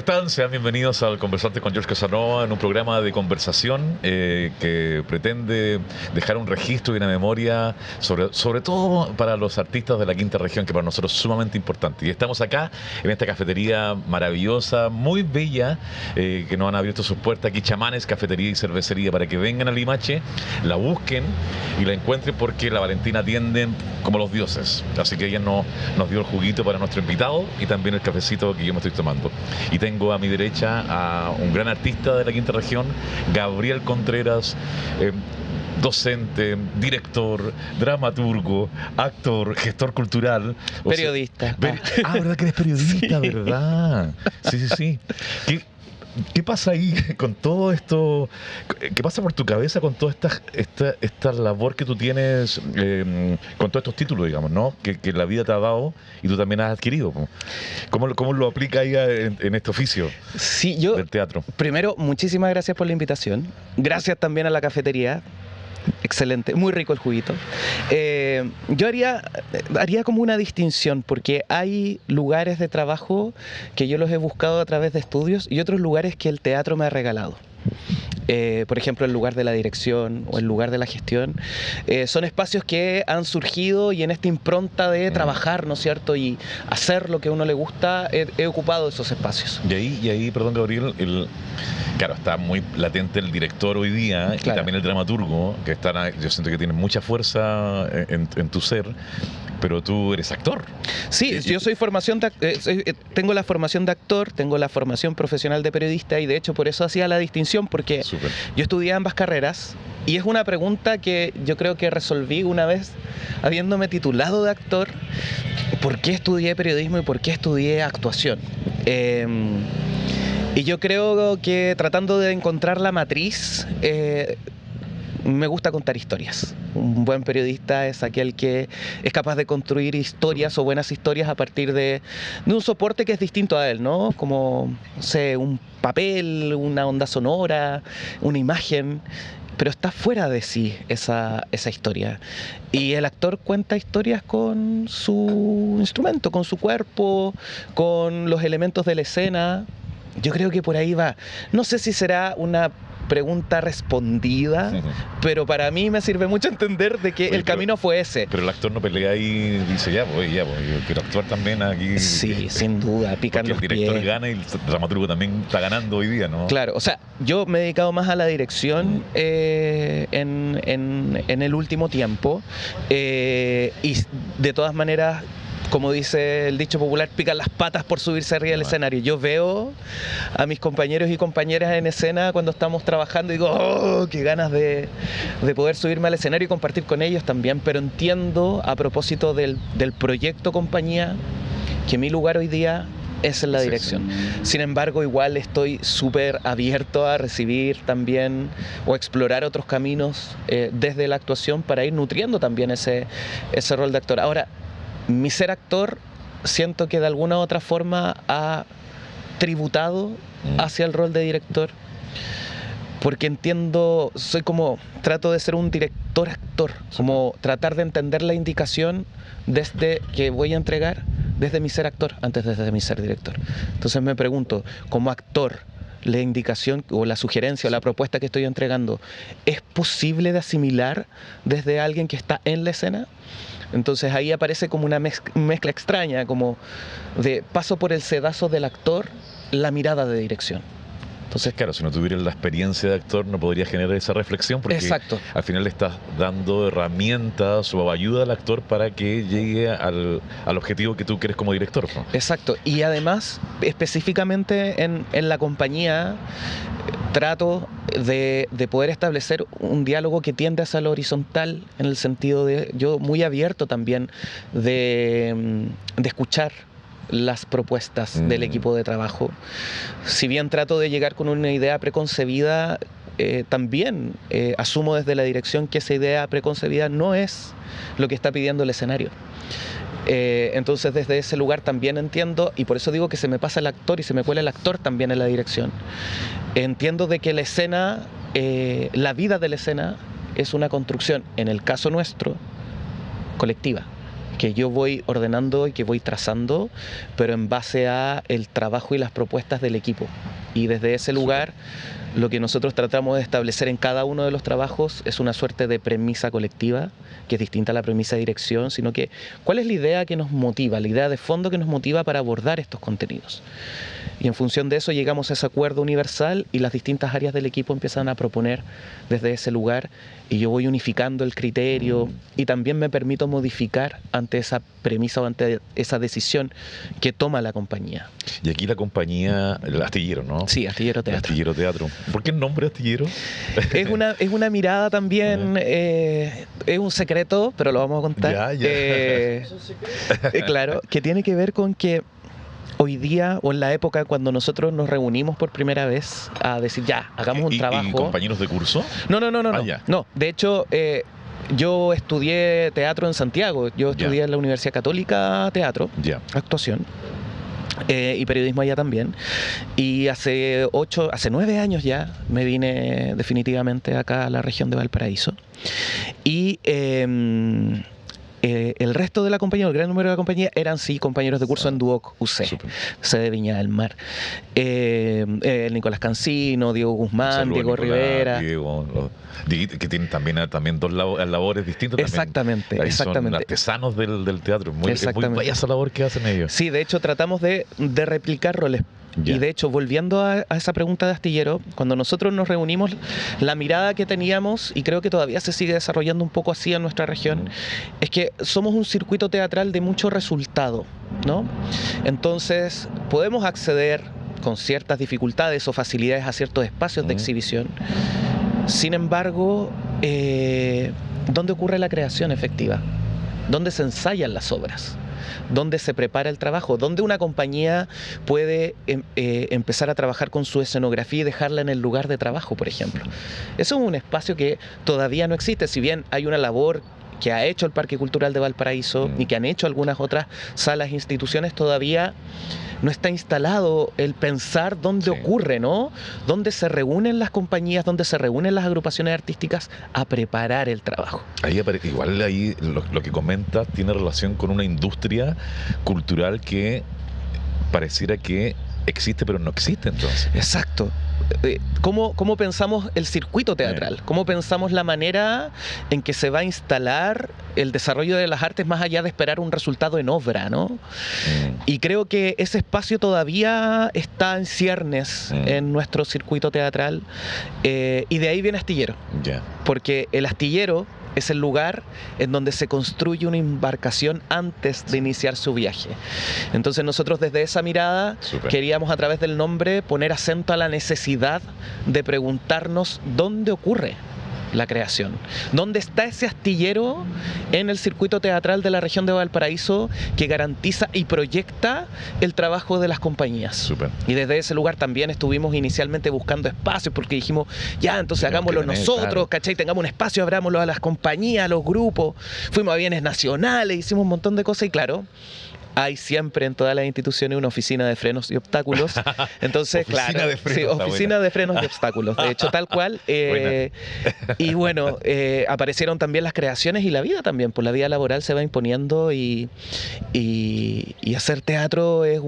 están? Sean bienvenidos al Conversante con George Casanova, en un programa de conversación que pretende dejar un registro y una memoria, sobre todo para los artistas de la quinta región, que para nosotros es sumamente importante. Y estamos acá, en esta cafetería maravillosa, muy bella, que nos han abierto sus puertas aquí, Chamanes, cafetería y cervecería, para que vengan a Limache, la busquen y la encuentren, porque la Valentina atienden como los dioses. Así que ella nos dio el juguito para nuestro invitado y también el cafecito que yo me estoy tomando. Y tengo a mi derecha a un gran artista de la quinta región, Gabriel Contreras, docente, director, dramaturgo, actor, gestor cultural. Periodista. ¿Verdad que eres periodista? Sí. ¿Verdad? Sí. ¿Qué pasa ahí con todo esto? ¿Qué pasa por tu cabeza con toda esta labor que tú tienes, con todos estos títulos, digamos, ¿no? Que la vida te ha dado y tú también has adquirido. ¿Cómo lo aplica ahí en este oficio del teatro? Primero, muchísimas gracias por la invitación. Gracias también a la cafetería. Excelente, muy rico el juguito. Yo haría como una distinción, porque hay lugares de trabajo que yo los he buscado a través de estudios y otros lugares que el teatro me ha regalado. Por ejemplo, el lugar de la dirección o el lugar de la gestión, son espacios que han surgido y en esta impronta de trabajar, ¿no es cierto?, y hacer lo que a uno le gusta, he ocupado esos espacios. Y ahí, perdón, Gabriel, claro, está muy latente el director hoy día, claro, y también el dramaturgo, que yo siento que tiene mucha fuerza en tu ser. Pero tú eres actor. Sí, yo soy tengo la formación de actor, tengo la formación profesional de periodista, y de hecho por eso hacía la distinción, porque yo estudié ambas carreras, y es una pregunta que yo creo que resolví una vez habiéndome titulado de actor: ¿por qué estudié periodismo y por qué estudié actuación? Y yo creo que, tratando de encontrar la matriz, me gusta contar historias. Un buen periodista es aquel que es capaz de construir historias o buenas historias a partir de un soporte que es distinto a él, ¿no? Como, no sé, un papel, una onda sonora, una imagen, pero está fuera de sí esa historia. Y el actor cuenta historias con su instrumento, con su cuerpo, con los elementos de la escena. Yo creo que por ahí va. No sé si será una pregunta respondida, pero para mí me sirve mucho entender de que el camino fue ese. Pero el actor no pelea y dice, yo quiero actuar también aquí. Sí, sin duda, pican los pies. El director gana y el dramaturgo también está ganando hoy día, ¿no? Claro, o sea, yo me he dedicado más a la dirección en el último tiempo, y de todas maneras, como dice el dicho popular, pican las patas por subirse arriba del escenario. Yo veo a mis compañeros y compañeras en escena cuando estamos trabajando y digo, ¡oh, qué ganas de poder subirme al escenario y compartir con ellos también! Pero entiendo, a propósito del proyecto compañía, que mi lugar hoy día es en la dirección. Sin embargo, igual estoy súper abierto a recibir también o explorar otros caminos desde la actuación, para ir nutriendo también ese rol de actor. Ahora, mi ser actor, siento que de alguna u otra forma ha tributado hacia el rol de director, porque entiendo, trato de ser un director-actor, como tratar de entender la indicación desde que voy a entregar, desde mi ser actor, antes desde mi ser director. Entonces me pregunto, como actor, la indicación o la sugerencia o la propuesta que estoy entregando, ¿es posible de asimilar desde alguien que está en la escena? Entonces ahí aparece como una mezcla extraña, como de paso por el sedazo del actor, la mirada de dirección. Entonces, claro, si no tuvieras la experiencia de actor, no podrías generar esa reflexión, porque al final le estás dando herramientas o ayuda al actor para que llegue al objetivo que tú quieres como director, ¿no? Exacto. Y además, específicamente en la compañía, trato de poder establecer un diálogo que tiende hacia lo horizontal, en el sentido de, yo muy abierto también de escuchar las propuestas del equipo de trabajo. Si bien trato de llegar con una idea preconcebida, también asumo desde la dirección que esa idea preconcebida no es lo que está pidiendo el escenario. Entonces desde ese lugar también entiendo, y por eso digo que se me pasa el actor y se me cuela el actor también en la dirección. Entiendo de que la escena, la vida de la escena, es una construcción, en el caso nuestro, colectiva, que yo voy ordenando y que voy trazando, pero en base a el trabajo y las propuestas del equipo. Y desde ese lugar, lo que nosotros tratamos de establecer en cada uno de los trabajos es una suerte de premisa colectiva, que es distinta a la premisa de dirección, sino que ¿cuál es la idea que nos motiva, la idea de fondo que nos motiva para abordar estos contenidos? Y en función de eso llegamos a ese acuerdo universal y las distintas áreas del equipo empiezan a proponer desde ese lugar y yo voy unificando el criterio y también me permito modificar ante esa premisa o ante esa decisión que toma la compañía. Y aquí la compañía, el Astillero, ¿no? Sí, Astillero Teatro. Astillero Teatro. ¿Por qué el nombre Astillero? Es una mirada también, es un secreto, pero lo vamos a contar. Claro, que tiene que ver con que hoy día o en la época cuando nosotros nos reunimos por primera vez a decir ya, hagamos un trabajo. ¿Y compañeros de curso? No. No, de hecho, yo estudié teatro en Santiago. Yo estudié en la Universidad Católica teatro, actuación. Y periodismo allá también. Y hace 9 años ya me vine definitivamente acá a la región de Valparaíso. Y el resto de la compañía, el gran número de la compañía, eran sí compañeros de curso en Duoc UC, sede de Viña del Mar. Nicolás Cancino, Diego Guzmán, saludos, Diego Nicolás, Rivera. Diego, que tienen también dos labores distintas. Exactamente, también. Exactamente. Son artesanos del teatro. Es muy bella esa labor que hacen ellos. Sí, de hecho tratamos de replicar roles. Y de hecho, volviendo a esa pregunta de Astillero, cuando nosotros nos reunimos, la mirada que teníamos, y creo que todavía se sigue desarrollando un poco así en nuestra región, es que somos un circuito teatral de mucho resultado, ¿no? Entonces, podemos acceder con ciertas dificultades o facilidades a ciertos espacios de exhibición. Sin embargo, ¿dónde ocurre la creación efectiva? ¿Dónde se ensayan las obras? ¿Dónde se prepara el trabajo? ¿Dónde una compañía puede empezar a trabajar con su escenografía y dejarla en el lugar de trabajo, por ejemplo? Eso es un espacio que todavía no existe, si bien hay una labor que ha hecho el Parque Cultural de Valparaíso y que han hecho algunas otras salas e instituciones, todavía no está instalado el pensar dónde ocurre, ¿no? Dónde se reúnen las compañías, dónde se reúnen las agrupaciones artísticas a preparar el trabajo. Igual ahí lo que comentas tiene relación con una industria cultural que pareciera que existe pero no existe entonces. Exacto. ¿Cómo pensamos el circuito teatral? ¿Cómo pensamos la manera en que se va a instalar el desarrollo de las artes más allá de esperar un resultado en obra, ¿no? Y creo que ese espacio todavía está en ciernes en nuestro circuito teatral y de ahí viene Astillero. Porque el astillero es el lugar en donde se construye una embarcación antes de iniciar su viaje. Entonces nosotros desde esa mirada queríamos a través del nombre poner acento a la necesidad de preguntarnos dónde ocurre la creación. ¿Dónde está ese astillero en el circuito teatral de la región de Valparaíso que garantiza y proyecta el trabajo de las compañías? Y desde ese lugar también estuvimos inicialmente buscando espacios porque dijimos, ya, entonces hagámoslo nosotros, ¿cachai? Tengamos un espacio, abrámoslo a las compañías, a los grupos. Fuimos a bienes nacionales, hicimos un montón de cosas y claro, hay siempre en todas las instituciones una oficina de frenos y obstáculos. Entonces, oficina de frenos y obstáculos. De hecho, tal cual. Y bueno, aparecieron también las creaciones y la vida también. Pues la vida laboral se va imponiendo y hacer teatro es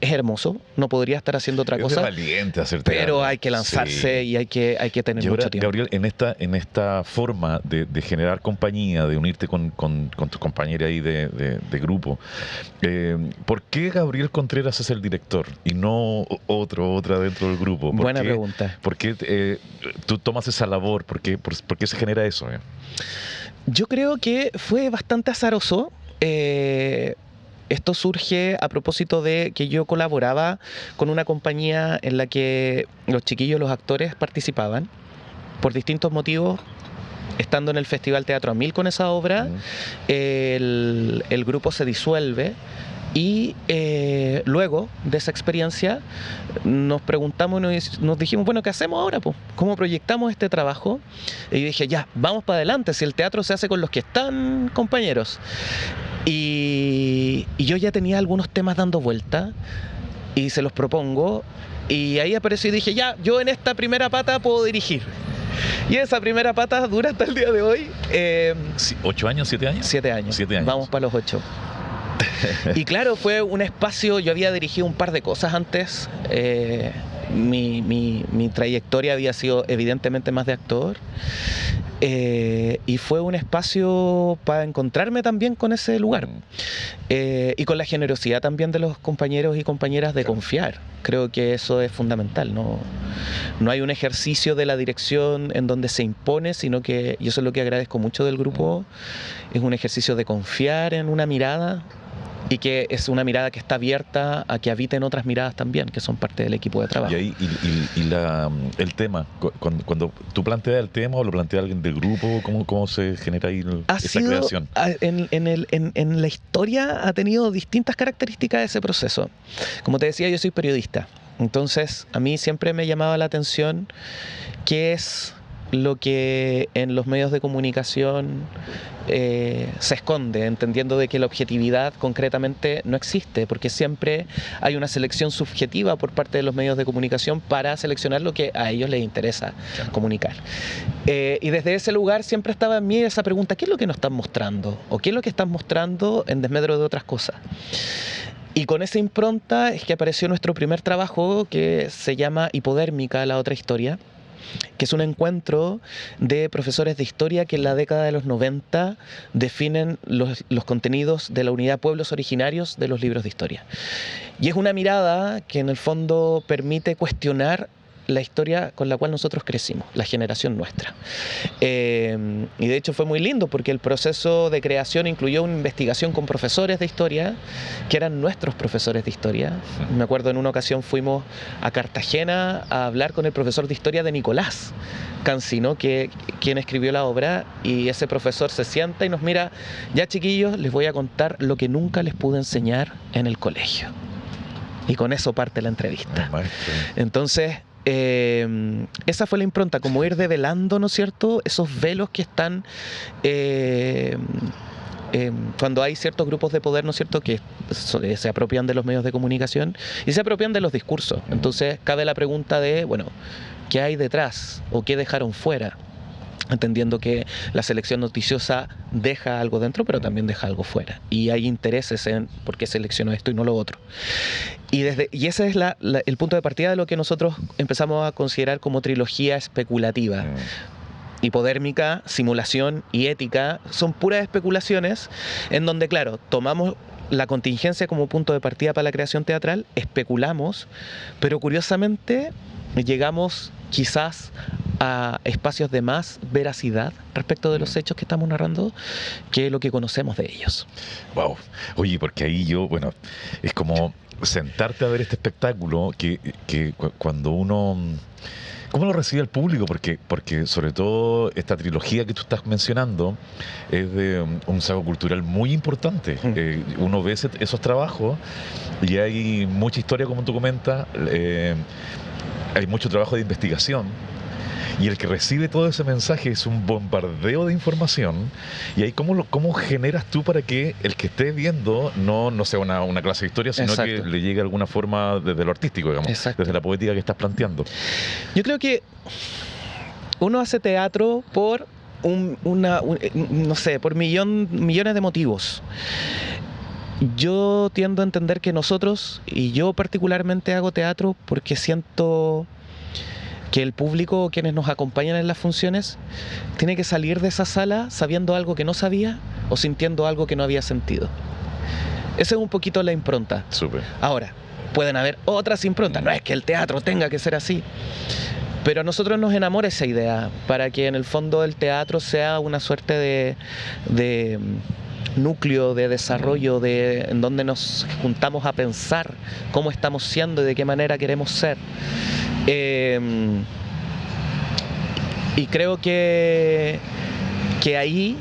hermoso. No podría estar haciendo otra cosa. Es valiente hacer teatro. Pero hay que lanzarse y hay que tener mucho tiempo. Gabriel, en esta forma de generar compañía, de unirte con tus compañeros ahí de grupo, ¿por qué Gabriel Contreras es el director y no otra dentro del grupo? Buena pregunta. ¿Por qué tú tomas esa labor? ¿Por qué se genera eso? Yo creo que fue bastante azaroso. Esto surge a propósito de que yo colaboraba con una compañía en la que los chiquillos, los actores participaban por distintos motivos. Estando en el Festival Teatro a Mil con esa obra, el grupo se disuelve y luego de esa experiencia nos preguntamos y nos dijimos, bueno, ¿qué hacemos ahora? ¿Cómo proyectamos este trabajo? Y yo dije, ya, vamos para adelante, si el teatro se hace con los que están, compañeros. Y yo ya tenía algunos temas dando vuelta y se los propongo y ahí apareció y dije, ya, yo en esta primera pata puedo dirigir. Y esa primera pata dura hasta el día de hoy. Sí, ¿8 años, 7 años? 7 años. 7 años. Vamos para los 8. Y claro, fue un espacio, yo había dirigido un par de cosas antes. Mi trayectoria había sido evidentemente más de actor. Y fue un espacio para encontrarme también con ese lugar. Y con la generosidad también de los compañeros y compañeras de confiar. Creo que eso es fundamental. No hay un ejercicio de la dirección en donde se impone, sino que, y eso es lo que agradezco mucho del grupo, es un ejercicio de confiar en una mirada, y que es una mirada que está abierta a que habiten otras miradas también, que son parte del equipo de trabajo. Y ahí el tema, cuando tú planteas el tema o lo plantea alguien del grupo, ¿cómo se genera ahí esa creación? En la historia ha tenido distintas características ese proceso. Como te decía, yo soy periodista, entonces a mí siempre me llamaba la atención qué es lo que en los medios de comunicación se esconde, entendiendo de que la objetividad concretamente no existe, porque siempre hay una selección subjetiva por parte de los medios de comunicación para seleccionar lo que a ellos les interesa comunicar. Y desde ese lugar siempre estaba en mí esa pregunta: ¿qué es lo que nos están mostrando? ¿O qué es lo que están mostrando en desmedro de otras cosas? Y con esa impronta es que apareció nuestro primer trabajo, que se llama Hipodérmica, la otra historia, que es un encuentro de profesores de historia que en la década de los 90 definen los contenidos de la unidad Pueblos Originarios de los libros de historia. Y es una mirada que en el fondo permite cuestionar la historia con la cual nosotros crecimos, la generación nuestra. Y de hecho fue muy lindo porque el proceso de creación incluyó una investigación con profesores de historia que eran nuestros profesores de historia. Me acuerdo, en una ocasión fuimos a Cartagena a hablar con el profesor de historia de Nicolás Cancino, quien escribió la obra, y ese profesor se sienta y nos mira: ya, chiquillos, les voy a contar lo que nunca les pude enseñar en el colegio. Y con eso parte la entrevista. Entonces, esa fue la impronta, como ir develando, ¿no es cierto?, esos velos que están cuando hay ciertos grupos de poder, ¿no es cierto?, que se apropian de los medios de comunicación y se apropian de los discursos. Entonces cabe la pregunta de, bueno, ¿qué hay detrás o qué dejaron fuera? Entendiendo que la selección noticiosa deja algo dentro, pero también deja algo fuera. Y hay intereses en por qué selecciono esto y no lo otro. Y ese es el punto de partida de lo que nosotros empezamos a considerar como trilogía especulativa. Hipodérmica, simulación y ética son puras especulaciones en donde, claro, tomamos la contingencia como punto de partida para la creación teatral, especulamos, pero curiosamente llegamos quizás a espacios de más veracidad respecto de los hechos que estamos narrando que lo que conocemos de ellos. Wow. Oye, porque ahí bueno, es como sentarte a ver este espectáculo que cuando uno... ¿Cómo lo recibe el público? Porque sobre todo esta trilogía que tú estás mencionando es de un saco cultural muy importante. Uno ve esos trabajos y hay mucha historia, como tú comentas, hay mucho trabajo de investigación. Y el que recibe todo ese mensaje es un bombardeo de información. Y ahí, ¿cómo generas tú para que el que esté viendo no sea una clase de historia, sino que le llegue de alguna forma desde lo artístico, digamos, desde la poética que estás planteando? Yo creo que uno hace teatro por no sé, por millones de motivos. Yo tiendo a entender que nosotros, y yo particularmente, hago teatro porque siento que el público, quienes nos acompañan en las funciones, tiene que salir de esa sala sabiendo algo que no sabía o sintiendo algo que no había sentido. Esa es un poquito la impronta. Súper. Ahora, pueden haber otras improntas. No es que el teatro tenga que ser así, pero a nosotros nos enamora esa idea, para que en el fondo el teatro sea una suerte de núcleo de desarrollo en donde nos juntamos a pensar cómo estamos siendo y de qué manera queremos ser. Y creo que ahí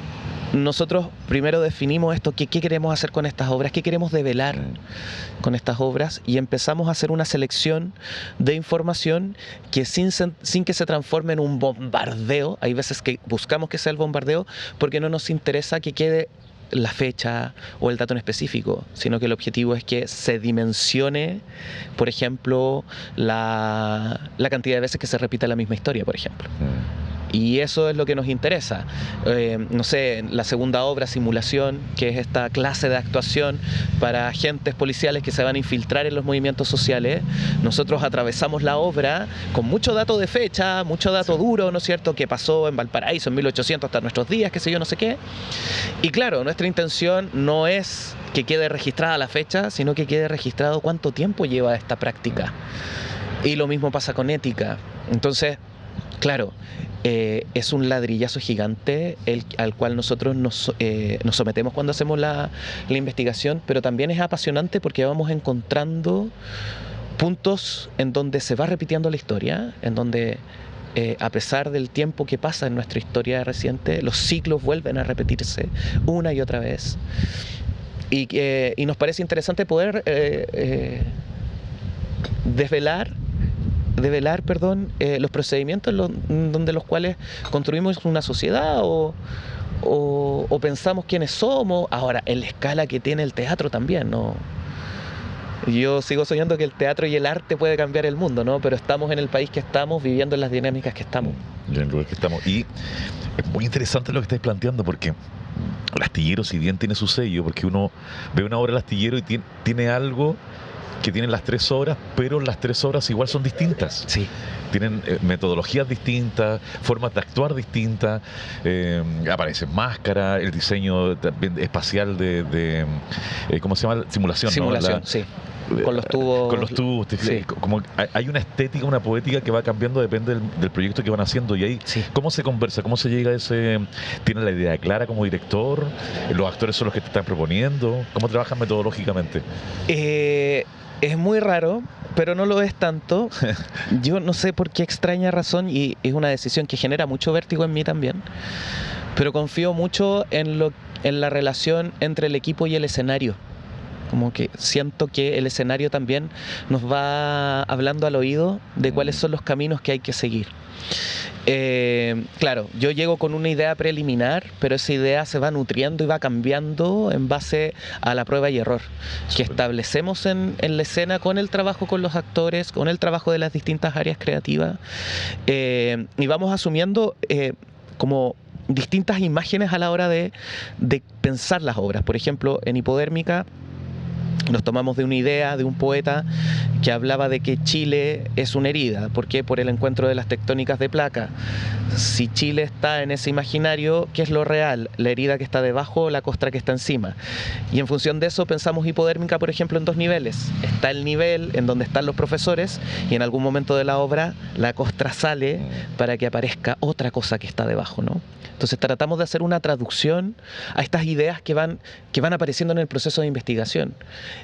nosotros primero definimos esto, qué queremos hacer con estas obras, qué queremos develar con estas obras, y empezamos a hacer una selección de información que sin que se transforme en un bombardeo. Hay veces que buscamos que sea el bombardeo porque no nos interesa que quede la fecha o el dato en específico, sino que el objetivo es que se dimensione, por ejemplo, la cantidad de veces que se repite la misma historia, por ejemplo. Y eso es lo que nos interesa. No sé, la segunda obra, Simulación, que es esta clase de actuación para agentes policiales que se van a infiltrar en los movimientos sociales. Nosotros atravesamos la obra con mucho dato de fecha, mucho dato duro, ¿no es cierto?, que pasó en Valparaíso en 1800 hasta nuestros días, qué sé yo, no sé qué. Y claro, nuestra intención no es que quede registrada la fecha, sino que quede registrado cuánto tiempo lleva esta práctica. Y lo mismo pasa con ética. Entonces, claro, es un ladrillazo gigante al cual nosotros nos sometemos cuando hacemos la investigación, pero también es apasionante porque vamos encontrando puntos en donde se va repitiendo la historia, en donde a pesar del tiempo que pasa en nuestra historia reciente, los ciclos vuelven a repetirse una y otra vez. Y nos parece interesante poder develar los procedimientos donde los cuales construimos una sociedad o pensamos quiénes somos. Ahora, en la escala que tiene el teatro también, ¿no? Yo sigo soñando que el teatro y el arte puede cambiar el mundo, ¿no? Pero estamos en el país que estamos, viviendo en las dinámicas que estamos. En el lugar que estamos. Y es muy interesante lo que estáis planteando, porque el Astillero, si bien tiene su sello, porque uno ve una obra del Astillero y tiene algo que tienen las 3 obras, pero las 3 obras igual son distintas. Sí. Tienen metodologías distintas, formas de actuar distintas, aparecen máscaras, el diseño también espacial de ¿cómo se llama? Simulación, Simulación, ¿no? sí. Con los tubos. Con los tubos. Sí. Como hay una estética, una poética que va cambiando, depende del proyecto que van haciendo. Y ahí, sí. ¿Cómo se conversa? ¿Cómo se llega a ese...? ¿Tienen la idea clara como director? ¿Los actores son los que te están proponiendo? ¿Cómo trabajan metodológicamente? Es muy raro, pero no lo es tanto. Yo no sé por qué extraña razón, y es una decisión que genera mucho vértigo en mí también, pero confío mucho en la relación entre el equipo y el escenario. Como que siento que el escenario también nos va hablando al oído de cuáles son los caminos que hay que seguir. Claro, yo llego con una idea preliminar, pero esa idea se va nutriendo y va cambiando en base a la prueba y error que establecemos en la escena, con el trabajo con los actores, con el trabajo de las distintas áreas creativas, y vamos asumiendo como distintas imágenes a la hora de pensar las obras. Por ejemplo, en Hipodérmica nos tomamos de una idea de un poeta que hablaba de que Chile es una herida. ¿Por qué? Por el encuentro de las tectónicas de placa. Si Chile está en ese imaginario, ¿qué es lo real? ¿La herida que está debajo o la costra que está encima? Y en función de eso pensamos Hipodérmica, por ejemplo, en 2 niveles. Está el nivel en donde están los profesores, y en algún momento de la obra la costra sale para que aparezca otra cosa que está debajo, ¿no? Entonces tratamos de hacer una traducción a estas ideas que van apareciendo en el proceso de investigación.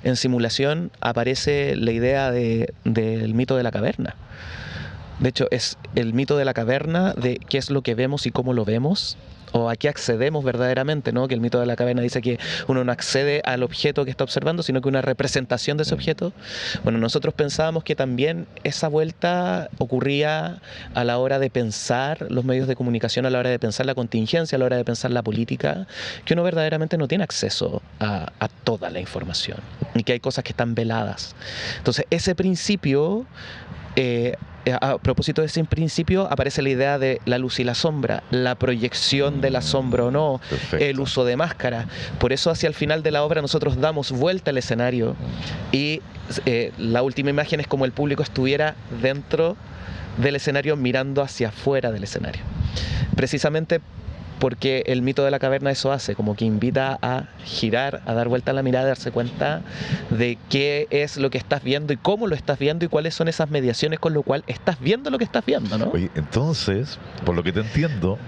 En Simulación aparece la idea del mito de la caverna. De hecho, es el mito de la caverna, de qué es lo que vemos y cómo lo vemos, o a qué accedemos verdaderamente, ¿no? Que el mito de la caverna dice que uno no accede al objeto que está observando, sino que una representación de ese objeto. Bueno, nosotros pensábamos que también esa vuelta ocurría a la hora de pensar los medios de comunicación, a la hora de pensar la contingencia, a la hora de pensar la política, que uno verdaderamente no tiene acceso a toda la información y que hay cosas que están veladas. Entonces, ese principio... a propósito de ese principio aparece la idea de la luz y la sombra, la proyección de la sombra o no, el uso de máscara. Por eso hacia el final de la obra nosotros damos vuelta al escenario y la última imagen es como el público estuviera dentro del escenario mirando hacia afuera del escenario. Precisamente porque el mito de la caverna eso hace, como que invita a girar, a dar vuelta a la mirada, a darse cuenta de qué es lo que estás viendo y cómo lo estás viendo y cuáles son esas mediaciones con lo cual estás viendo lo que estás viendo, ¿no? Oye, entonces, por lo que te entiendo,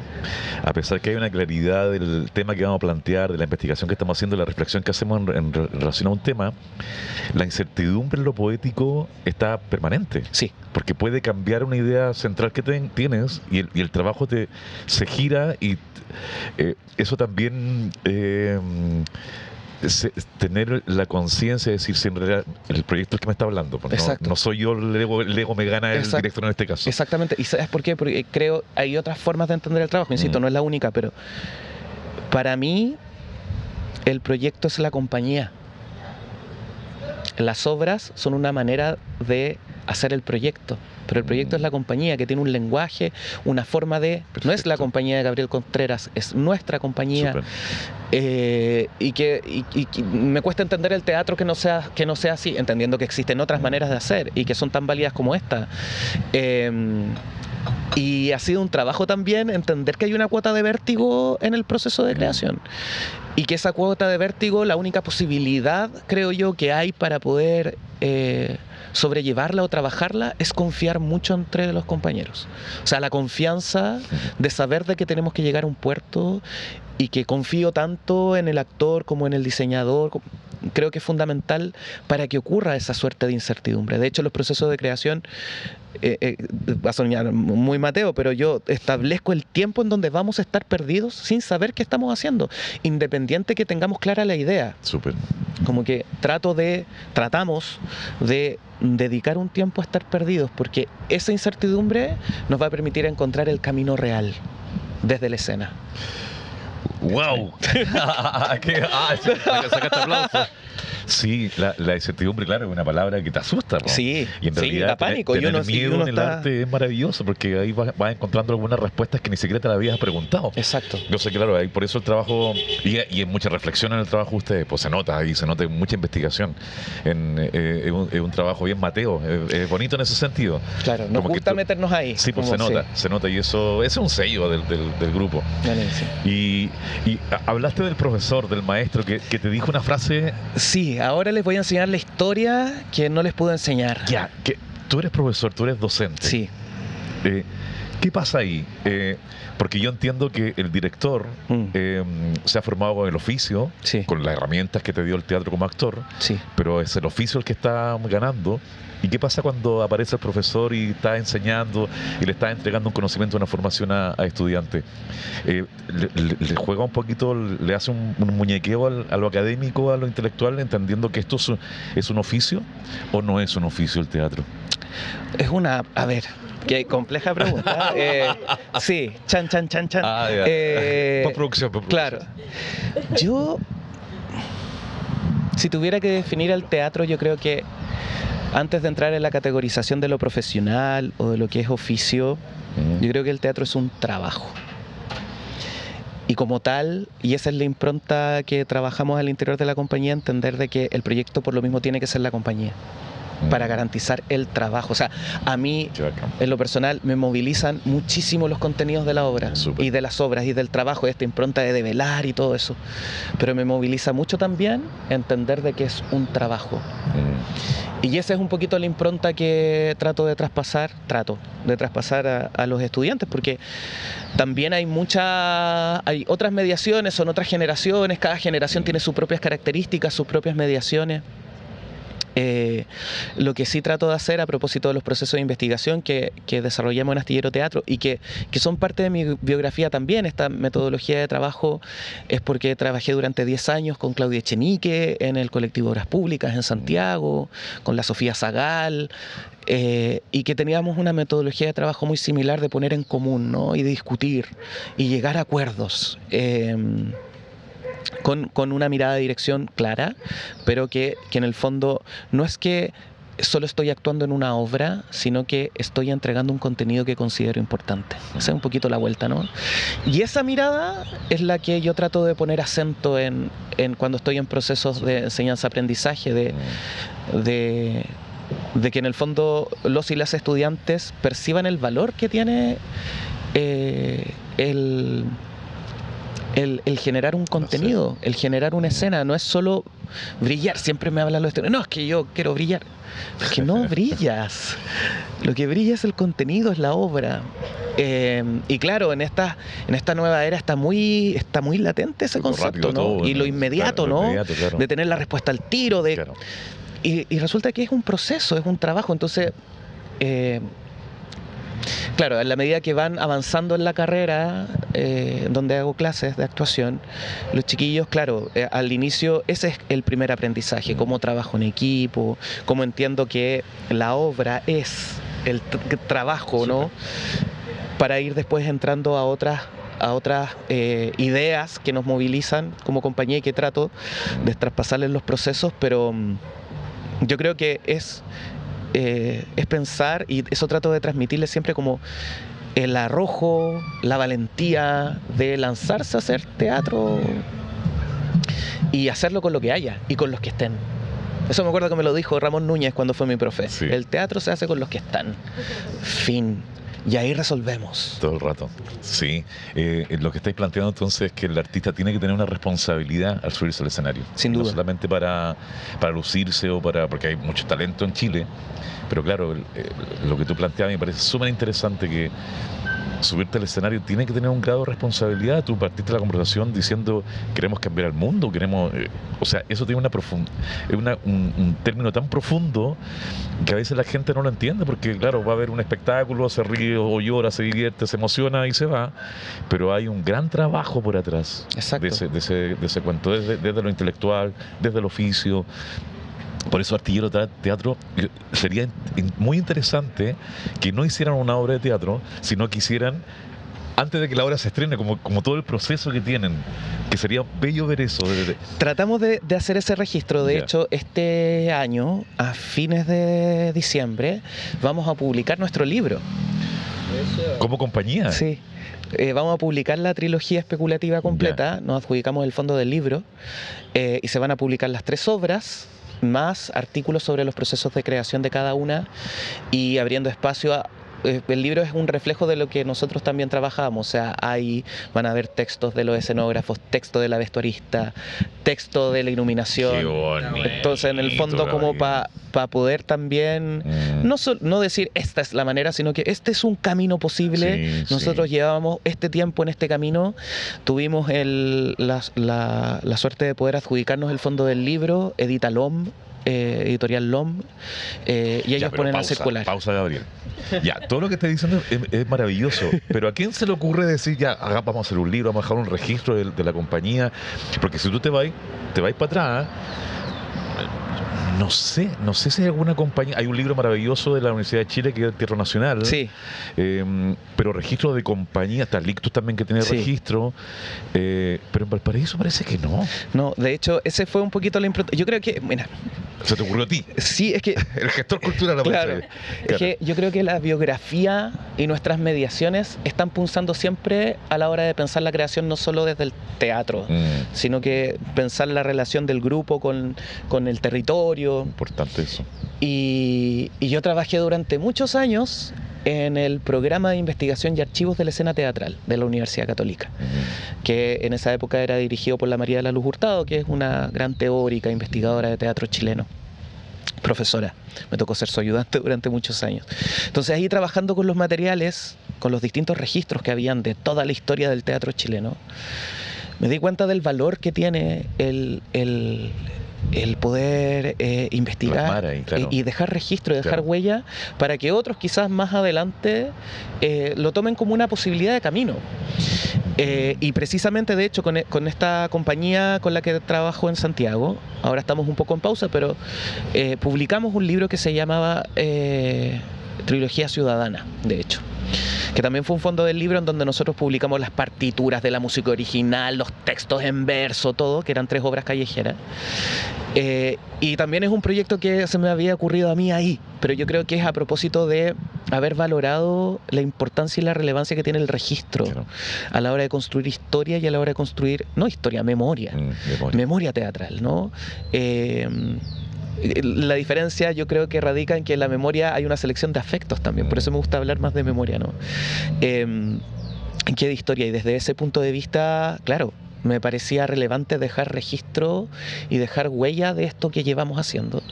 a pesar que hay una claridad del tema que vamos a plantear, de la investigación que estamos haciendo, de la reflexión que hacemos en relación a un tema, la incertidumbre en lo poético está permanente. Sí. Porque puede cambiar una idea central que tienes y el trabajo se gira y eso también... tener la conciencia de decir si en realidad el proyecto es que me está hablando, no soy yo, el ego me gana el director en este caso. Exactamente. ¿Y sabes por qué? Porque creo hay otras formas de entender el trabajo, insisto, no es la única, pero para mí el proyecto es la compañía. Las obras son una manera de hacer el proyecto, pero el proyecto es la compañía, que tiene un lenguaje, una forma de... No es la compañía de Gabriel Contreras, es nuestra compañía. Y que me cuesta entender el teatro que no sea así, entendiendo que existen otras maneras de hacer y que son tan válidas como esta. Y ha sido un trabajo también entender que hay una cuota de vértigo en el proceso de creación. Y que esa cuota de vértigo, la única posibilidad, creo yo, que hay para poder sobrellevarla o trabajarla es confiar mucho entre los compañeros. O sea, la confianza de saber de que tenemos que llegar a un puerto y que confío tanto en el actor como en el diseñador. Creo que es fundamental para que ocurra esa suerte de incertidumbre. De hecho, los procesos de creación, va a sonar muy Mateo, pero yo establezco el tiempo en donde vamos a estar perdidos sin saber qué estamos haciendo, independiente que tengamos clara la idea. Súper. Como que tratamos de dedicar un tiempo a estar perdidos, porque esa incertidumbre nos va a permitir encontrar el camino real desde la escena. ¡Wow! Sacaste aplauso. Sí, la incertidumbre, claro, es una palabra que te asusta, ¿no? Sí, y en realidad da pánico. tener miedo en el arte es maravilloso, porque ahí vas encontrando algunas respuestas que ni siquiera te las habías preguntado. Exacto. Yo sé, claro, por eso el trabajo, y hay mucha reflexión en el trabajo de ustedes, pues se nota mucha investigación. Es un trabajo bien Mateo, es bonito en ese sentido. Claro, nos gusta meternos ahí. Sí, pues se nota, y eso es un sello del grupo. Y hablaste del profesor, del maestro, que te dijo una frase. Sí, ahora les voy a enseñar la historia que no les pude enseñar. Ya, que tú eres profesor, tú eres docente. Sí. ¿Qué pasa ahí? Porque yo entiendo que el director se ha formado con el oficio, sí, con las herramientas que te dio el teatro como actor, sí, pero es el oficio el que está ganando. ¿Y qué pasa cuando aparece el profesor y está enseñando y le está entregando un conocimiento, una formación a estudiantes? Le juega un poquito, le hace un muñequeo a lo académico, a lo intelectual, entendiendo que esto es un oficio o no es un oficio el teatro. Es una... A ver... Qué compleja pregunta. Sí, chan. Postproducción. Claro. Yo, si tuviera que definir el teatro, yo creo que antes de entrar en la categorización de lo profesional o de lo que es oficio, yo creo que el teatro es un trabajo. Y como tal, y esa es la impronta que trabajamos al interior de la compañía, entender de que el proyecto por lo mismo tiene que ser la compañía, para garantizar el trabajo. O sea, a mí, en lo personal, me movilizan muchísimo los contenidos de la obra. Súper. Y de las obras y del trabajo, esta impronta de develar y todo eso. Pero me moviliza mucho también entender de que es un trabajo. Y esa es un poquito la impronta que trato de traspasar a los estudiantes, porque también hay otras mediaciones, son otras generaciones, cada generación tiene sus propias características, sus propias mediaciones. Lo que sí trato de hacer a propósito de los procesos de investigación que desarrollamos en Astillero Teatro y que son parte de mi biografía también, esta metodología de trabajo, es porque trabajé durante 10 años con Claudia Echenique en el colectivo Obras Públicas en Santiago, con la Sofía Zagal, y que teníamos una metodología de trabajo muy similar de poner en común, ¿no? Y de discutir y llegar a acuerdos. Con una mirada de dirección clara, pero que en el fondo no es que solo estoy actuando en una obra, sino que estoy entregando un contenido que considero importante. Esa es un poquito la vuelta, ¿no? Y esa mirada es la que yo trato de poner acento en cuando estoy en procesos de enseñanza-aprendizaje, de que en el fondo los y las estudiantes perciban el valor que tiene el generar un contenido, el generar una escena. No es solo brillar. Siempre me hablan los estudiantes, no, es que yo quiero brillar. Es que no brillas. Lo que brilla es el contenido, es la obra. Y claro, en esta nueva era está muy latente ese concepto, ¿no? Todo, y lo inmediato, claro, ¿no? Lo inmediato, claro. De tener la respuesta al tiro. Claro. Y resulta que es un proceso, es un trabajo. Entonces... claro, en la medida que van avanzando en la carrera, donde hago clases de actuación, los chiquillos, claro, al inicio ese es el primer aprendizaje, cómo trabajo en equipo, cómo entiendo que la obra es el trabajo, ¿no? Para ir después entrando a otras ideas que nos movilizan como compañía y que trato de traspasarles los procesos, pero yo creo que es es pensar, y eso trato de transmitirle siempre, como el arrojo, la valentía de lanzarse a hacer teatro y hacerlo con lo que haya y con los que estén. Eso me acuerdo que me lo dijo Ramón Núñez cuando fue mi profe. Sí. El teatro se hace con los que están. Fin. Y ahí resolvemos. Todo el rato. Sí. Lo que estáis planteando entonces es que el artista tiene que tener una responsabilidad al subirse al escenario. Sin No duda. solamente para lucirse o porque hay mucho talento en Chile. Pero claro, lo que tú planteabas me parece súper interesante, que subirte al escenario tiene que tener un grado de responsabilidad. Tú partiste la conversación diciendo queremos cambiar el mundo, queremos, o sea, eso tiene un término tan profundo que a veces la gente no lo entiende, porque claro, va a haber un espectáculo, se ríe o llora, se divierte, se emociona y se va, pero hay un gran trabajo por atrás. Exacto. de ese cuento, desde lo intelectual, desde el oficio. Por eso Artillero Teatro sería muy interesante que no hicieran una obra de teatro, sino que hicieran, antes de que la obra se estrene, como todo el proceso que tienen, que sería bello ver eso. Tratamos de hacer ese registro. De Ya. hecho, este año, a fines de diciembre, vamos a publicar nuestro libro. Como compañía. Sí. Vamos a publicar la trilogía especulativa completa. Nos adjudicamos el fondo del libro. Y se van a publicar las 3 obras, más artículos sobre los procesos de creación de cada una, y abriendo espacio a... El libro es un reflejo de lo que nosotros también trabajamos. O sea, van a haber textos de los escenógrafos, texto de la vestuarista, texto de la iluminación. Qué bonito, Entonces, en el fondo, como Gabriel. para poder también no decir esta es la manera, sino que este es un camino posible. Sí, Nosotros sí. llevábamos este tiempo en este camino. Tuvimos la suerte de poder adjudicarnos el fondo del libro, Edita LOM, editorial LOM, y ellos Ya, pero ponen a pausa, circular. Pausa, Gabriel. Ya, todo lo que estás diciendo es maravilloso, pero ¿a quién se le ocurre decir ya, vamos a hacer un libro, vamos a dejar un registro de la compañía? Porque si tú te vais para atrás, no sé si hay alguna compañía. Hay un libro maravilloso de la Universidad de Chile que es Teatro Nacional. Sí. Pero registro de compañía, está Lictus también que tiene Sí. registro, pero en Valparaíso parece que no. No, de hecho, ese fue un poquito la impronta. Yo creo que, mira, Se te ocurrió a ti, sí, es que el gestor cultural. claro, aparece. es que yo creo que la biografía y nuestras mediaciones están punzando siempre a la hora de pensar la creación, no solo desde el teatro, sino que pensar la relación del grupo con el territorio. Importante eso. Y yo trabajé durante muchos años en el programa de investigación y archivos de la escena teatral de la Universidad Católica, que en esa época era dirigido por la María de la Luz Hurtado, que es una gran teórica, investigadora de teatro chileno, profesora. Me tocó ser su ayudante durante muchos años. Entonces ahí, trabajando con los materiales, con los distintos registros que habían de toda la historia del teatro chileno, me di cuenta del valor que tiene el poder investigar Plasmar ahí, claro. y dejar registro, dejar Claro. huella, para que otros quizás más adelante lo tomen como una posibilidad de camino. Y precisamente, de hecho, con esta compañía con la que trabajo en Santiago, ahora estamos un poco en pausa, pero publicamos un libro que se llamaba Trilogía Ciudadana, de hecho, que también fue un fondo del libro en donde nosotros publicamos las partituras de la música original, los textos en verso, todo, que eran 3 obras callejeras. Y también es un proyecto que se me había ocurrido a mí ahí, pero yo creo que es a propósito de haber valorado la importancia y la relevancia que tiene el registro, Claro. a la hora de construir historia y a la hora de construir, no historia, memoria, memoria teatral, ¿no? La diferencia, yo creo que radica en que en la memoria hay una selección de afectos también, por eso me gusta hablar más de memoria, ¿no? En qué de historia, y desde ese punto de vista, claro, me parecía relevante dejar registro y dejar huella de esto que llevamos haciendo.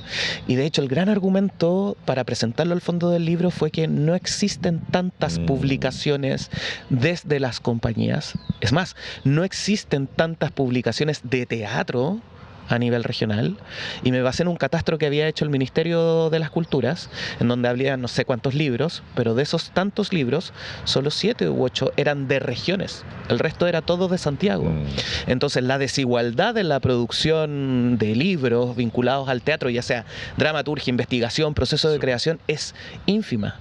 Y de hecho, el gran argumento para presentarlo al fondo del libro fue que no existen tantas publicaciones desde las compañías. Es más, no existen tantas publicaciones de teatro a nivel regional, y me basé en un catastro que había hecho el Ministerio de las Culturas, en donde había no sé cuántos libros, pero de esos tantos libros, solo 7 u 8 eran de regiones, el resto era todo de Santiago. Entonces, la desigualdad en la producción de libros vinculados al teatro, ya sea dramaturgia, investigación, proceso de creación, es ínfima.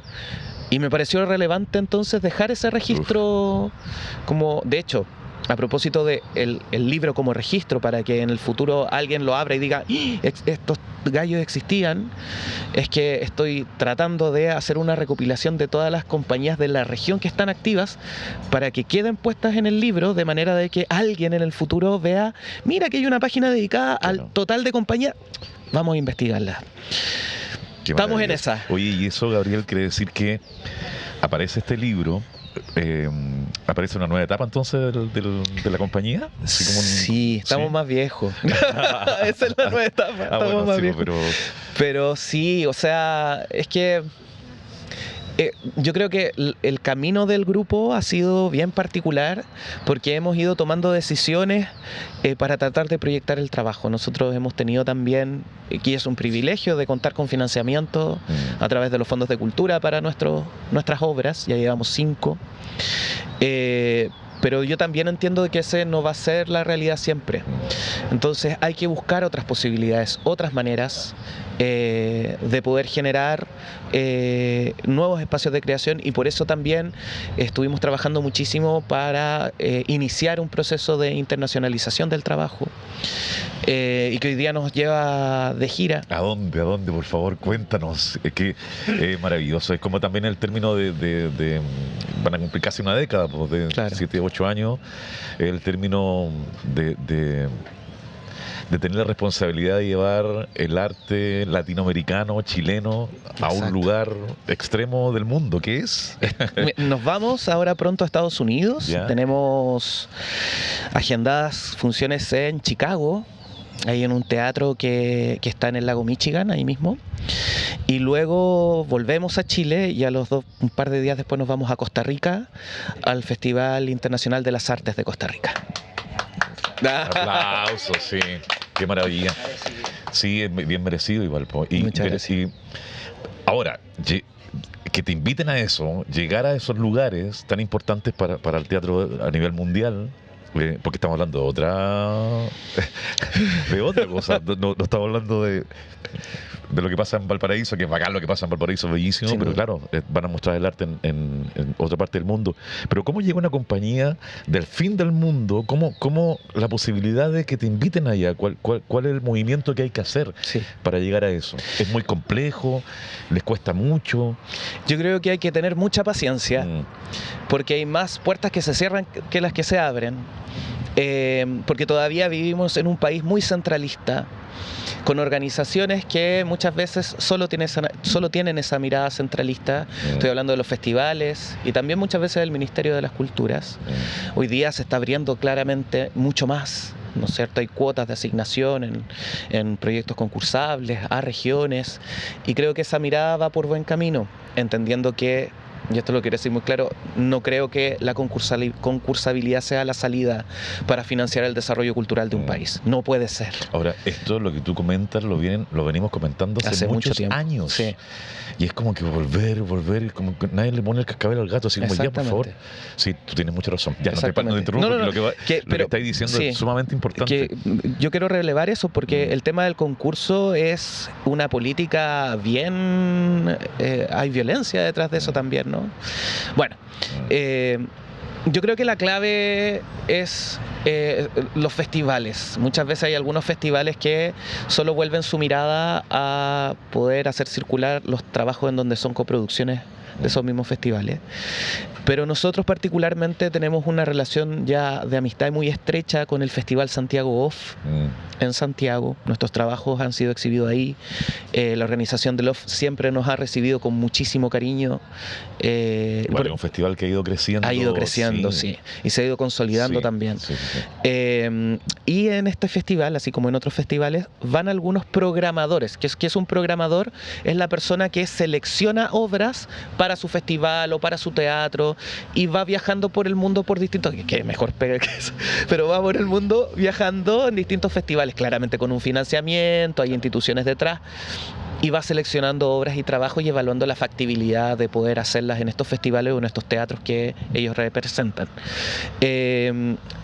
Y me pareció relevante entonces dejar ese registro, como de hecho, a propósito de el libro como registro, para que en el futuro alguien lo abra y diga, ¡Ah! Estos gallos existían, es que estoy tratando de hacer una recopilación de todas las compañías de la región que están activas para que queden puestas en el libro, de manera de que alguien en el futuro vea, mira que hay una página dedicada al total de compañías, vamos a investigarla. Estamos en esa. Oye, y eso, Gabriel, quiere decir que aparece este libro, aparece una nueva etapa entonces de la compañía. Así como sí, estamos más viejos. Esa es la nueva etapa. Estamos más viejos. Pero sí, o sea, es que yo creo que el camino del grupo ha sido bien particular, porque hemos ido tomando decisiones para tratar de proyectar el trabajo. Nosotros hemos tenido también, y es un privilegio, de contar con financiamiento a través de los fondos de cultura para nuestras obras. Ya llevamos 5. Pero yo también entiendo que ese no va a ser la realidad siempre. Entonces hay que buscar otras posibilidades, otras maneras de poder generar nuevos espacios de creación, y por eso también estuvimos trabajando muchísimo para iniciar un proceso de internacionalización del trabajo, y que hoy día nos lleva de gira. ¿A dónde? Por favor, cuéntanos. Es que es maravilloso. Es como también el término de van a cumplir casi una década, pues, de 7, 8 años, el término de tener la responsabilidad de llevar el arte latinoamericano, chileno, a un lugar extremo del mundo, ¿qué es? Nos vamos ahora pronto a Estados Unidos. ¿Ya? Tenemos agendadas funciones en Chicago, ahí en un teatro que está en el lago Michigan, ahí mismo. Y luego volvemos a Chile, y un par de días después nos vamos a Costa Rica, al Festival Internacional de las Artes de Costa Rica. Aplausos, sí. Qué maravilla. Sí, es bien merecido igual. Muchas gracias. Ahora, que te inviten a eso, llegar a esos lugares tan importantes para el teatro a nivel mundial, porque estamos hablando de otra cosa, no estamos hablando de lo que pasa en Valparaíso, que es bacán lo que pasa en Valparaíso, bellísimo, sí, pero claro, van a mostrar el arte en otra parte del mundo. Pero ¿cómo llega una compañía del fin del mundo? ¿Cómo la posibilidad de que te inviten allá? ¿Cuál es el movimiento que hay que hacer para llegar a eso? ¿Es muy complejo? ¿Les cuesta mucho? Yo creo que hay que tener mucha paciencia, porque hay más puertas que se cierran que las que se abren. Porque todavía vivimos en un país muy centralista, con organizaciones que muchas veces solo tienen esa mirada centralista. Estoy hablando de los festivales y también muchas veces del Ministerio de las Culturas. Hoy día se está abriendo claramente mucho más, ¿no es cierto? Hay cuotas de asignación en proyectos concursables a regiones, y creo que esa mirada va por buen camino, entendiendo que, y esto lo quiero decir muy claro, no creo que la concursabilidad sea la salida para financiar el desarrollo cultural de un país. No puede ser. Ahora, esto, lo que tú comentas, lo venimos comentando hace muchos años. Sí. Y es como que volver, como que nadie le pone el cascabel al gato, así como, ya, por favor. Sí, tú tienes mucha razón. Ya no te interrumpo, porque lo que estáis diciendo es sumamente importante. Yo quiero relevar eso, porque el tema del concurso es una política bien... hay violencia detrás de eso también, ¿no? Bueno, yo creo que la clave es los festivales. Muchas veces hay algunos festivales que solo vuelven su mirada a poder hacer circular los trabajos en donde son coproducciones de esos mismos festivales. Pero nosotros particularmente tenemos una relación ya de amistad muy estrecha con el Festival Santiago Off en Santiago. Nuestros trabajos han sido exhibidos ahí. La organización del Off siempre nos ha recibido con muchísimo cariño. Bueno, un festival que ha ido creciendo. Ha ido creciendo, sí. Y se ha ido consolidando también. Sí. Y en este festival, así como en otros festivales, van algunos programadores. ¿Qué es un programador? Es la persona que selecciona obras para su festival o para su teatro, y va viajando por el mundo por distintos... que mejor pega que eso, pero va por el mundo viajando en distintos festivales, claramente con un financiamiento, hay instituciones detrás, y va seleccionando obras y trabajos y evaluando la factibilidad de poder hacerlas en estos festivales o en estos teatros que ellos representan.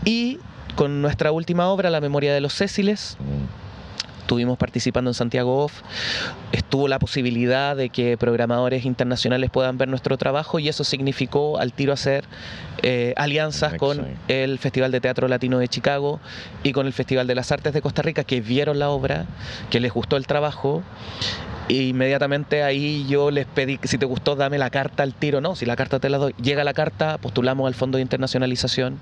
Y con nuestra última obra, La Memoria de los Céciles, estuvimos participando en Santiago Off, estuvo la posibilidad de que programadores internacionales puedan ver nuestro trabajo y eso significó al tiro hacer alianzas con el Festival de Teatro Latino de Chicago y con el Festival de las Artes de Costa Rica, que vieron la obra, que les gustó el trabajo. E inmediatamente ahí yo les pedí que si te gustó dame la carta al tiro. No, si la carta te la doy. Llega la carta, postulamos al Fondo de Internacionalización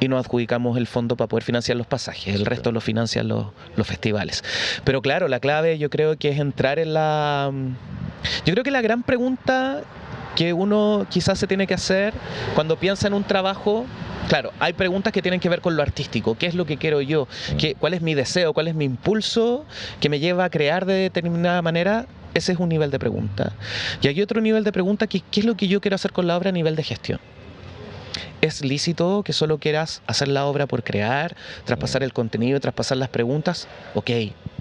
y nos adjudicamos el fondo para poder financiar los pasajes. El resto lo financian los festivales. Pero claro, la clave yo creo que es entrar en la... Yo creo que la gran pregunta que uno quizás se tiene que hacer cuando piensa en un trabajo... Claro, hay preguntas que tienen que ver con lo artístico. ¿Qué es lo que quiero yo? ¿Cuál es mi deseo? ¿Cuál es mi impulso que me lleva a crear de determinada manera? Ese es un nivel de pregunta. Y hay otro nivel de pregunta que ¿qué es lo que yo quiero hacer con la obra a nivel de gestión? ¿Es lícito que solo quieras hacer la obra por crear, traspasar el contenido, traspasar las preguntas? Ok,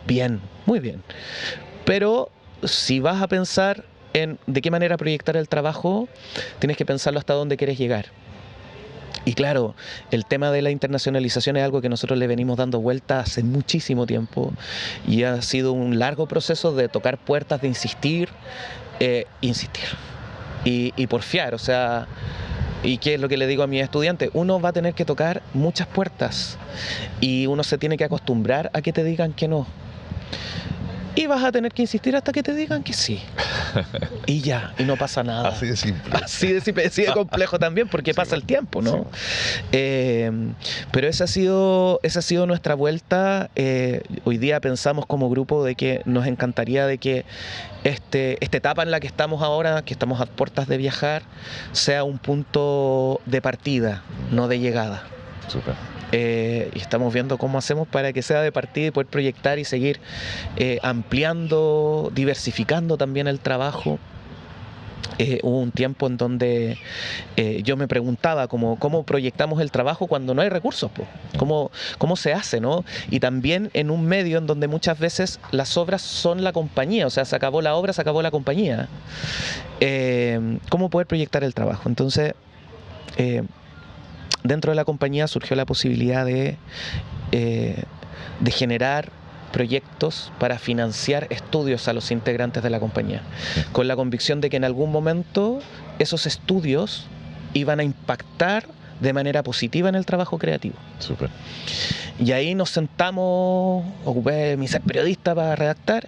bien, muy bien. Pero si vas a pensar en de qué manera proyectar el trabajo, tienes que pensarlo hasta dónde quieres llegar. Y claro, el tema de la internacionalización es algo que nosotros le venimos dando vuelta hace muchísimo tiempo y ha sido un largo proceso de tocar puertas, de insistir y porfiar, o sea, ¿y qué es lo que le digo a mis estudiantes? Uno va a tener que tocar muchas puertas y uno se tiene que acostumbrar a que te digan que no. Y vas a tener que insistir hasta que te digan que sí. Y ya, y no pasa nada. Así de simple. Así de simple, así de complejo también, porque sí, pasa el tiempo, ¿no? Sí. Pero esa ha sido nuestra vuelta. Hoy día pensamos como grupo de que nos encantaría de que esta etapa en la que estamos ahora, que estamos a puertas de viajar, sea un punto de partida, no de llegada. Súper. Y estamos viendo cómo hacemos para que sea de partida y poder proyectar y seguir ampliando, diversificando también el trabajo. Hubo un tiempo en donde yo me preguntaba cómo proyectamos el trabajo cuando no hay recursos, po. ¿Cómo se hace, ¿no? Y también en un medio en donde muchas veces las obras son la compañía, o sea, se acabó la obra, se acabó la compañía. ¿Cómo poder proyectar el trabajo? Entonces... dentro de la compañía surgió la posibilidad de generar proyectos para financiar estudios a los integrantes de la compañía, con la convicción de que en algún momento esos estudios iban a impactar de manera positiva en el trabajo creativo. Súper. Y ahí nos sentamos, ocupé mi ser periodista para redactar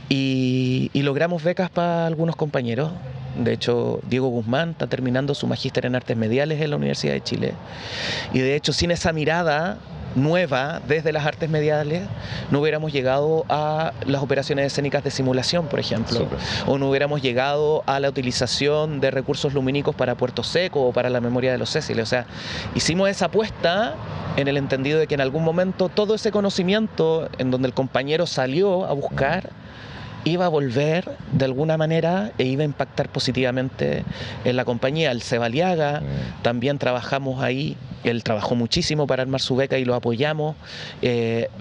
y logramos becas para algunos compañeros. De hecho, Diego Guzmán está terminando su magíster en artes mediales en la Universidad de Chile. Y de hecho, sin esa mirada nueva desde las artes mediales, no hubiéramos llegado a las operaciones escénicas de simulación, por ejemplo. Super. O no hubiéramos llegado a la utilización de recursos lumínicos para Puerto Seco o para la memoria de los Céciles. O sea, hicimos esa apuesta en el entendido de que en algún momento todo ese conocimiento en donde el compañero salió a buscar iba a volver de alguna manera e iba a impactar positivamente en la compañía. El Sebaliaga, también trabajamos ahí, él trabajó muchísimo para armar su beca y lo apoyamos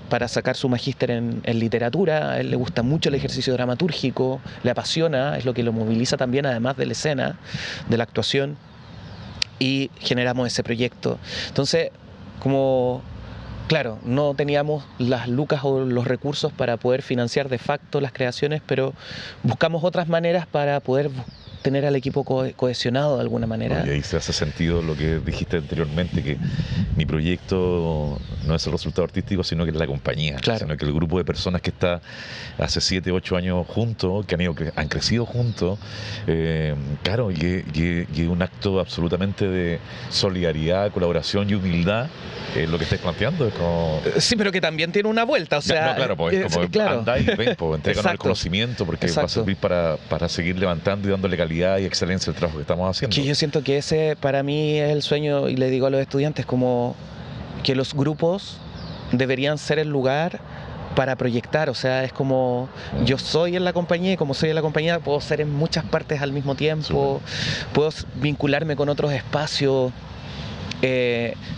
para sacar su magíster en literatura. A él le gusta mucho el ejercicio dramatúrgico, le apasiona, es lo que lo moviliza también, además de la escena, de la actuación, y generamos ese proyecto. Entonces, claro, no teníamos las lucas o los recursos para poder financiar de facto las creaciones, pero buscamos otras maneras para poder tener al equipo cohesionado de alguna manera. Y ahí se hace sentido lo que dijiste anteriormente, que mi proyecto no es el resultado artístico, sino que es la compañía, claro. Sino que el grupo de personas que está hace 7, 8 años juntos, que han crecido juntos, claro, y un acto absolutamente de solidaridad, colaboración y humildad. Lo que estáis planteando es como... Sí, pero que también tiene una vuelta, o sea... No, claro, pues como claro. Andáis y ven, pues, entregan el conocimiento, porque va a servir para seguir levantando y dándole calidad y excelencia al trabajo que estamos haciendo. Que yo siento que ese para mí es el sueño, y le digo a los estudiantes, como que los grupos deberían ser el lugar para proyectar, o sea, es como yo soy en la compañía y como soy en la compañía puedo ser en muchas partes al mismo tiempo, puedo vincularme con otros espacios.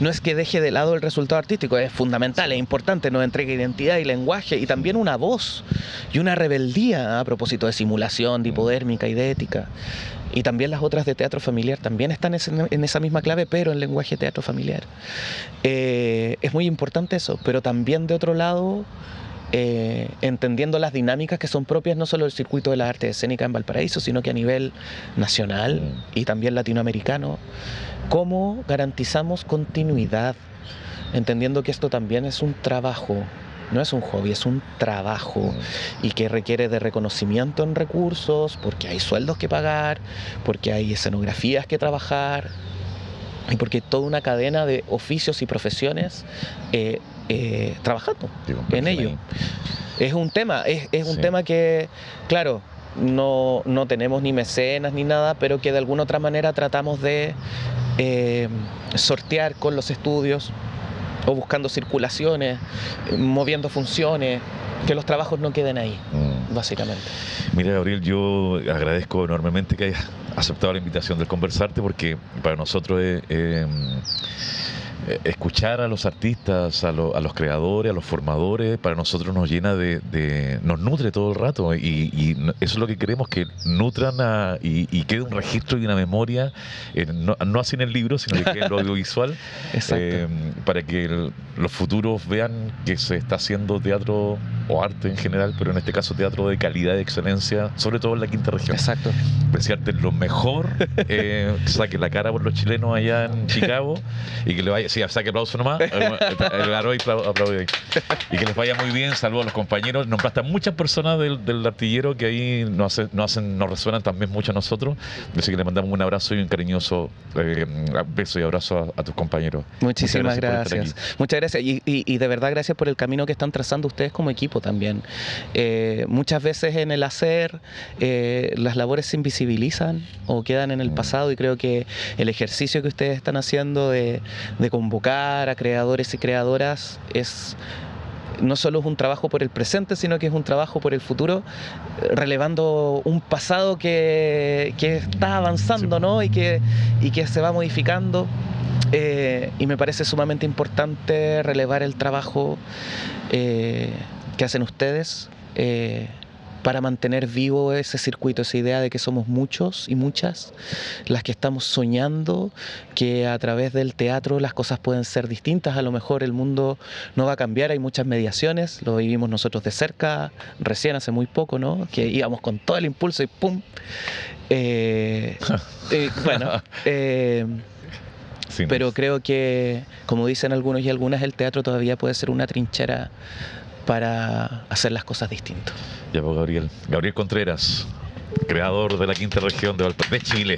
No es que deje de lado el resultado artístico, es fundamental, es importante, nos entrega identidad y lenguaje y también una voz y una rebeldía a propósito de simulación, de hipodérmica y de ética. Y también las otras de teatro familiar también están en esa misma clave, pero en lenguaje teatro familiar. Es muy importante eso, pero también de otro lado entendiendo las dinámicas que son propias no solo del circuito de las artes escénicas en Valparaíso, sino que a nivel nacional y también latinoamericano, cómo garantizamos continuidad, entendiendo que esto también es un trabajo. No es un hobby, es un trabajo y que requiere de reconocimiento en recursos, porque hay sueldos que pagar, porque hay escenografías que trabajar y porque hay toda una cadena de oficios y profesiones trabajando en ello. Es un tema, es un tema que, claro, no tenemos ni mecenas ni nada, pero que de alguna otra manera tratamos de sortear con los estudios, o buscando circulaciones, moviendo funciones, que los trabajos no queden ahí, básicamente. Mira, Gabriel, yo agradezco enormemente que hayas aceptado la invitación del Conversarte, porque para nosotros escuchar a los artistas, a los creadores, a los formadores, para nosotros nos llena nos nutre todo el rato, y eso es lo que queremos, que nutran y quede un registro y una memoria, no así en el libro, sino que quede en lo audiovisual, para que los futuros vean que se está haciendo teatro o arte en general, pero en este caso teatro de calidad, de excelencia, sobre todo en la quinta región. Exacto. Desearte lo mejor, que saque la cara por los chilenos allá en Chicago, y que le vaya, sí, saque aplauso nomás, aplaude ahí. Y que les vaya muy bien. Saludos a los compañeros. Nombraste a muchas personas del artillero que ahí nos resuenan también mucho a nosotros, así que le mandamos un abrazo y un cariñoso beso y abrazo a tus compañeros. Muchísimas gracias. Muchas gracias y de verdad gracias por el camino que están trazando ustedes como equipo también. Muchas veces en el hacer las labores se invisibilizan o quedan en el pasado, y creo que el ejercicio que ustedes están haciendo de convocar a creadores y creadoras no solo es un trabajo por el presente, sino que es un trabajo por el futuro, relevando un pasado que está avanzando, ¿no? y que se va modificando. Y me parece sumamente importante relevar el trabajo que hacen ustedes para mantener vivo ese circuito, esa idea de que somos muchos y muchas las que estamos soñando que a través del teatro las cosas pueden ser distintas. A lo mejor el mundo no va a cambiar, hay muchas mediaciones, lo vivimos nosotros de cerca, recién hace muy poco, ¿no? Que íbamos con todo el impulso y ¡pum! Pero creo que, como dicen algunos y algunas, el teatro todavía puede ser una trinchera para hacer las cosas distintas. Ya, pues, Gabriel Contreras, creador de la quinta región de Chile.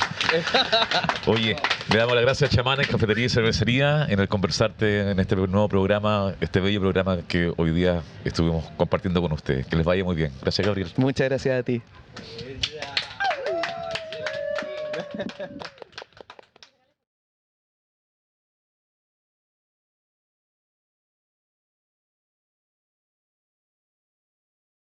Oye, le damos las gracias a Chamanes, Cafetería y Cervecería, en el Conversarte, en este nuevo programa, este bello programa que hoy día estuvimos compartiendo con ustedes. Que les vaya muy bien. Gracias, Gabriel. Muchas gracias a ti.